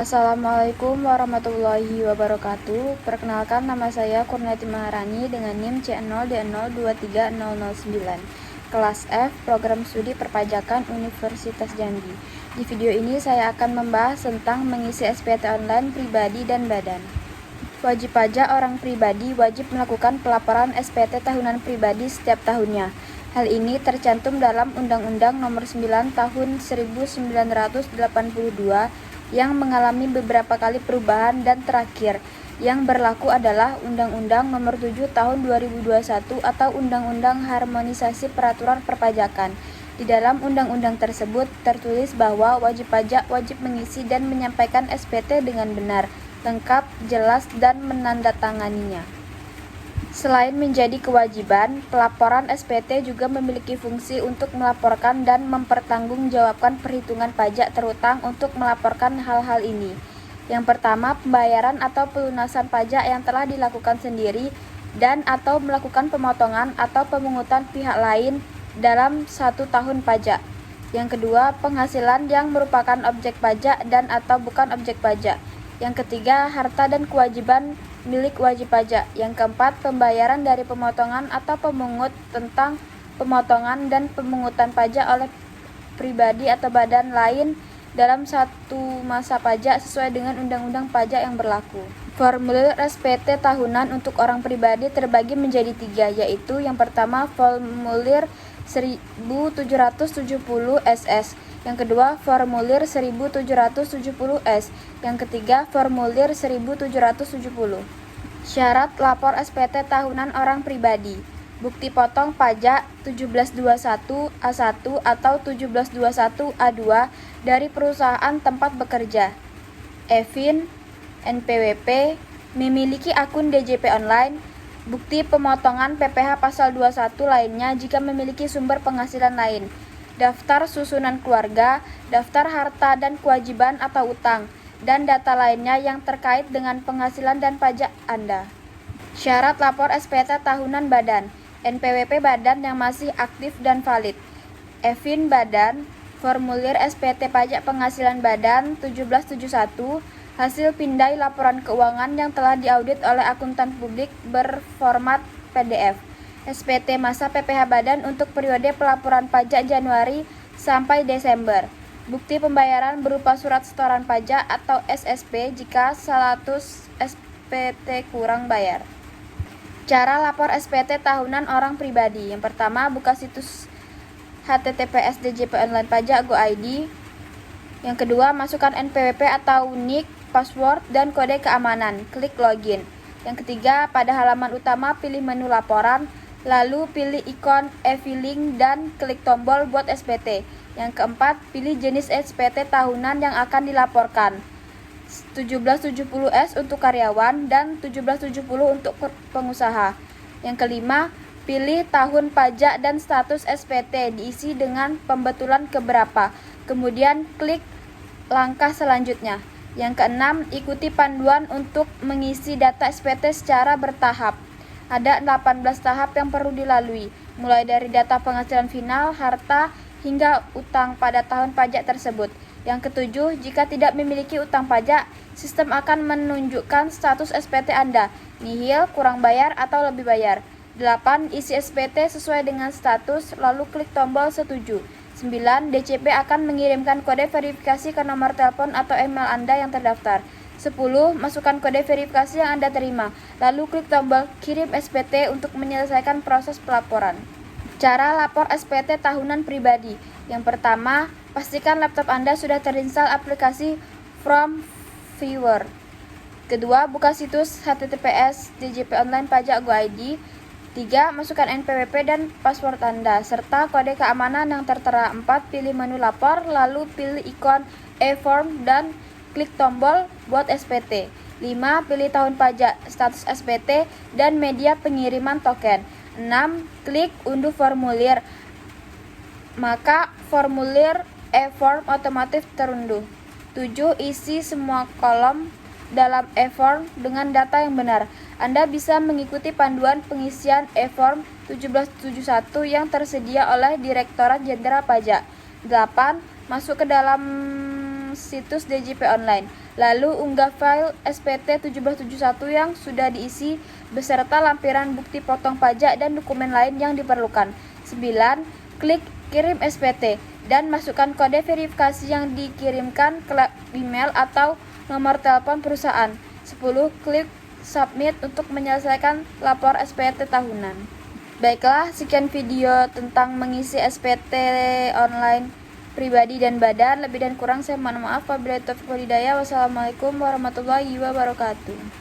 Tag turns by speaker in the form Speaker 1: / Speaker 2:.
Speaker 1: Assalamualaikum warahmatullahi wabarakatuh. Perkenalkan, nama saya Kurniati Maharani dengan NIM C0D023009, kelas F, Program Studi Perpajakan Universitas Jambi. Di video ini saya akan membahas tentang mengisi SPT online pribadi dan badan. Wajib pajak orang pribadi wajib melakukan pelaporan SPT tahunan pribadi setiap tahunnya. Hal ini tercantum dalam Undang-Undang Nomor 9 Tahun 1982 yang mengalami beberapa kali perubahan, dan terakhir yang berlaku adalah Undang-Undang Nomor 7 Tahun 2021 atau Undang-Undang Harmonisasi Peraturan Perpajakan. Di dalam undang-undang tersebut tertulis bahwa wajib pajak wajib mengisi dan menyampaikan SPT dengan benar, lengkap, jelas, dan menandatanganinya. Selain menjadi kewajiban, pelaporan SPT juga memiliki fungsi untuk melaporkan dan mempertanggungjawabkan perhitungan pajak terutang untuk melaporkan hal-hal ini. Yang pertama, pembayaran atau pelunasan pajak yang telah dilakukan sendiri dan atau melakukan pemotongan atau pemungutan pihak lain dalam 1 tahun pajak. Yang kedua, penghasilan yang merupakan objek pajak dan atau bukan objek pajak. Yang ketiga, harta dan kewajiban milik wajib pajak. Yang keempat, pembayaran dari pemotongan atau pemungut tentang pemotongan dan pemungutan pajak oleh pribadi atau badan lain dalam satu masa pajak sesuai dengan undang-undang pajak yang berlaku. Formulir SPT tahunan untuk orang pribadi terbagi menjadi 3, yaitu yang pertama formulir 1770 SS, yang kedua formulir 1770 S, yang ketiga formulir 1770. Syarat lapor SPT tahunan orang pribadi: bukti potong pajak 1721 A1 atau 1721 A2 dari perusahaan tempat bekerja, EVIN, NPWP, memiliki akun DJP online, bukti pemotongan PPh pasal 21 lainnya jika memiliki sumber penghasilan lain, daftar susunan keluarga, daftar harta dan kewajiban atau utang, dan data lainnya yang terkait dengan penghasilan dan pajak Anda. Syarat lapor SPT tahunan badan: NPWP badan yang masih aktif dan valid, EVIN badan, formulir SPT pajak penghasilan badan 1771, hasil pindai laporan keuangan yang telah diaudit oleh akuntan publik berformat PDF, SPT masa PPh badan untuk periode pelaporan pajak Januari sampai Desember, bukti pembayaran berupa surat setoran pajak atau SSP jika 100 SPT kurang bayar. Cara lapor SPT tahunan orang pribadi: yang pertama, buka situs https djponlinepajak.go.id. Yang kedua, masukkan NPWP atau NIK, password, dan kode keamanan. Klik login. Yang ketiga, pada halaman utama pilih menu laporan, lalu pilih ikon e-filing dan klik tombol buat SPT. Yang keempat, pilih jenis SPT tahunan yang akan dilaporkan. 1770S untuk karyawan dan 1770 untuk pengusaha. Yang kelima, pilih tahun pajak dan status SPT diisi dengan pembetulan keberapa. Kemudian klik langkah selanjutnya. Yang keenam, ikuti panduan untuk mengisi data SPT secara bertahap. Ada 18 tahap yang perlu dilalui, mulai dari data penghasilan final, harta, hingga utang pada tahun pajak tersebut. Yang ketujuh, jika tidak memiliki utang pajak, sistem akan menunjukkan status SPT Anda, nihil, kurang bayar, atau lebih bayar. 8. Isi SPT sesuai dengan status, lalu klik tombol setuju. 9. DCP akan mengirimkan kode verifikasi ke nomor telepon atau email Anda yang terdaftar. 10. Masukkan kode verifikasi yang Anda terima, lalu klik tombol kirim SPT untuk menyelesaikan proses pelaporan. Cara lapor SPT tahunan pribadi: yang pertama, pastikan laptop Anda sudah terinstall aplikasi From Viewer. Kedua, buka situs https djponlinepajak.go.id. 3. Masukkan NPWP dan password Anda, serta kode keamanan yang tertera. 4. Pilih menu lapor, lalu pilih ikon e-form dan klik tombol buat SPT. 5. Pilih tahun pajak, status SPT, dan media pengiriman token. 6. Klik unduh formulir, maka formulir e-form otomatis terunduh. 7. Isi semua kolom dalam e-form dengan data yang benar. Anda bisa mengikuti panduan pengisian e-form 1771 yang tersedia oleh Direktorat Jenderal Pajak. 8. Masuk ke dalam situs DJP online. Lalu unggah file SPT 1771 yang sudah diisi beserta lampiran bukti potong pajak dan dokumen lain yang diperlukan. 9. Klik kirim SPT dan masukkan kode verifikasi yang dikirimkan ke email atau nomor telepon perusahaan. 10. Klik submit untuk menyelesaikan lapor SPT tahunan. Baiklah, sekian video tentang mengisi SPT online pribadi dan badan. Lebih dan kurang saya mohon maaf. Wabillahi taufiq wal hidayah. Wassalamualaikum warahmatullahi wabarakatuh.